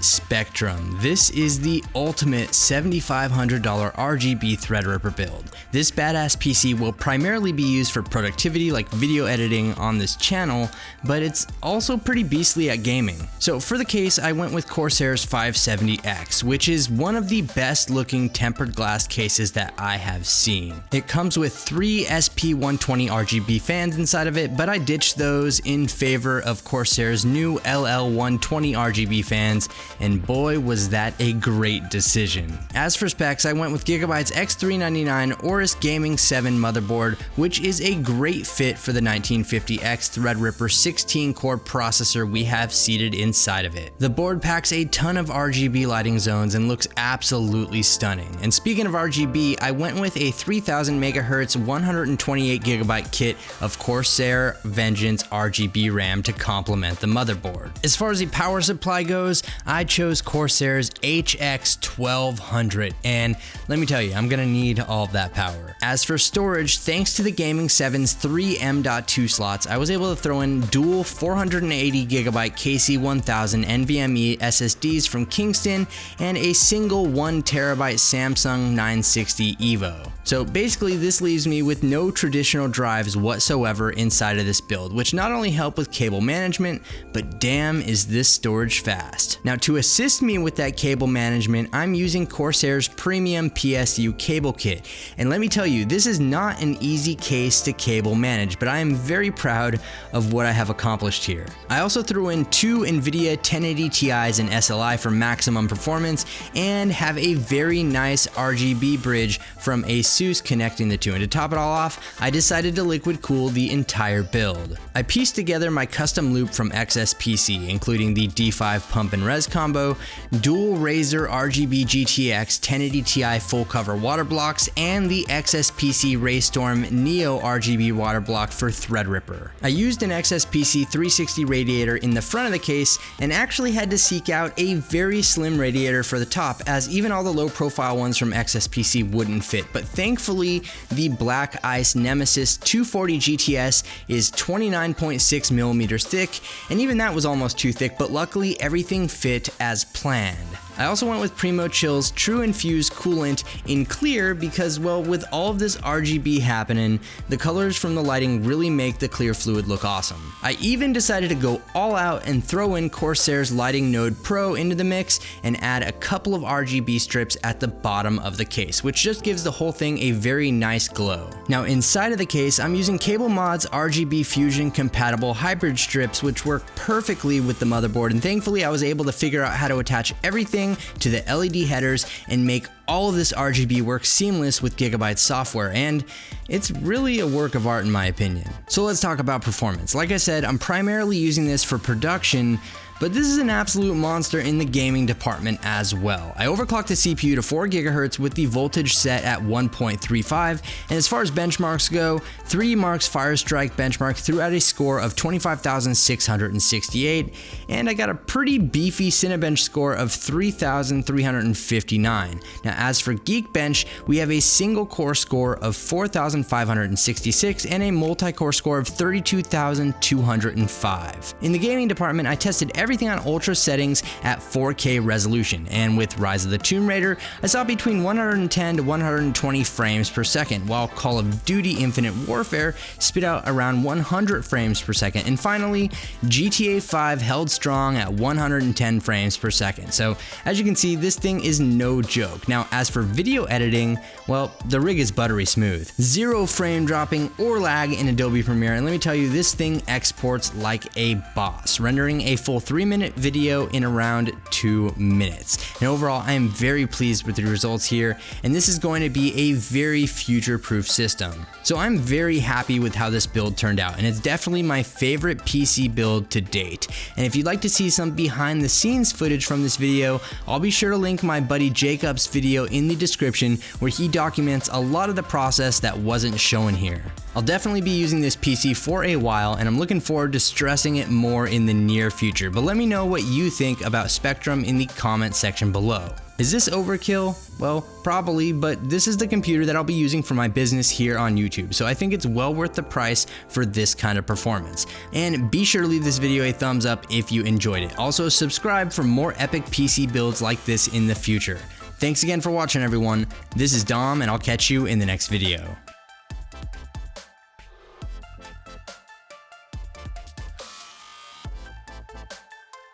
Spectrum. This is the ultimate $7,500 RGB Threadripper build. This badass PC will primarily be used for productivity like video editing on this channel, but it's also pretty beastly at gaming. So for the case, I went with Corsair's 570X, which is one of the best looking tempered glass cases that I have seen. It comes with 3 SP120 RGB fans inside of it, but I ditched those in favor of Corsair's new LL120 RGB fans, and boy was that a great decision. As for specs, I went with Gigabyte's X399 AORUS Gaming 7 motherboard, which is a great fit for the 1950X Threadripper 16-core processor we have seated inside of it. The board packs a ton of RGB lighting zones and looks absolutely stunning. And speaking of RGB, I went with a 3000 MHz 128GB kit of Corsair Vengeance RGB RAM to complement the motherboard. As far as the power supply goes, I chose Corsair's HX1200, and let me tell you, I'm gonna need all of that power. As for storage, thanks to the Gaming 7's 3 M.2 slots, I was able to throw in dual 480GB KC1000 NVMe SSDs from Kingston and a single 1TB Samsung 960 EVO. So basically this leaves me with no traditional drives whatsoever inside of this build, which not only help with cable management, but damn is this storage fast. Now to assist me with that cable management, I'm using Corsair's premium Psu Cable Kit. And let me tell you, this is not an easy case to cable manage, but I am very proud of what I have accomplished here. I also threw in 2 NVIDIA 1080 Ti's and SLI for maximum performance, and have a very nice RGB bridge from ASUS connecting the two. And to top it all off, I decided to liquid cool the entire build. I pieced together my custom loop from XSPC, including the D5 pump and res combo, dual Razer RGB GTX 1080 Ti full cover water blocks, and the XSPC Raystorm Neo RGB water block for Threadripper. I used an XSPC 360 radiator in the front of the case, and actually had to seek out a very slim radiator for the top, as even all the low profile ones from XSPC wouldn't fit. But thankfully, the Black Ice Nemesis 240 GTS is 29.6mm thick, and even that was almost too thick, but luckily everything fit as planned. I also went with PrimoChill's True Infused Coolant in clear because, well, with all of this RGB happening, the colors from the lighting really make the clear fluid look awesome. I even decided to go all out and throw in Corsair's Lighting Node Pro into the mix and add a couple of RGB strips at the bottom of the case, which just gives the whole thing a very nice glow. Now inside of the case, I'm using CableMod's RGB Fusion compatible hybrid strips, which work perfectly with the motherboard, and thankfully I was able to figure out how to attach everything to the LED headers and make all of this RGB work seamless with Gigabyte software, and it's really a work of art in my opinion. So let's talk about performance. Like I said, I'm primarily using this for production, but this is an absolute monster in the gaming department as well. I overclocked the CPU to 4 GHz with the voltage set at 1.35, and as far as benchmarks go, 3DMark's Firestrike benchmark threw out a score of 25,668, and I got a pretty beefy Cinebench score of 3,359. Now as for Geekbench, we have a single core score of 4,566 and a multi-core score of 32,205. In the gaming department, I tested everything on ultra settings at 4K resolution, and with Rise of the Tomb Raider, I saw between 110 to 120 frames per second, while Call of Duty Infinite Warfare spit out around 100 frames per second, and finally, GTA 5 held strong at 110 frames per second. So as you can see, this thing is no joke. Now as for video editing, well, the rig is buttery smooth. 0 frame dropping or lag in Adobe Premiere, and let me tell you, this thing exports like a boss, rendering a full 3-minute video in around 2 minutes. And overall, I am very pleased with the results here, and this is going to be a very future-proof system. So I'm very happy with how this build turned out, and it's definitely my favorite PC build to date. And if you'd like to see some behind the scenes footage from this video, I'll be sure to link my buddy Jacob's video in the description, where he documents a lot of the process that wasn't shown here. I'll definitely be using this PC for a while, and I'm looking forward to stressing it more in the near future. But let me know what you think about Spectrum in the comment section below. Is this overkill? Well, probably, but this is the computer that I'll be using for my business here on YouTube, so I think it's well worth the price for this kind of performance. And be sure to leave this video a thumbs up if you enjoyed it. Also, subscribe for more epic PC builds like this in the future. Thanks again for watching, everyone. This is Dom, and I'll catch you in the next video.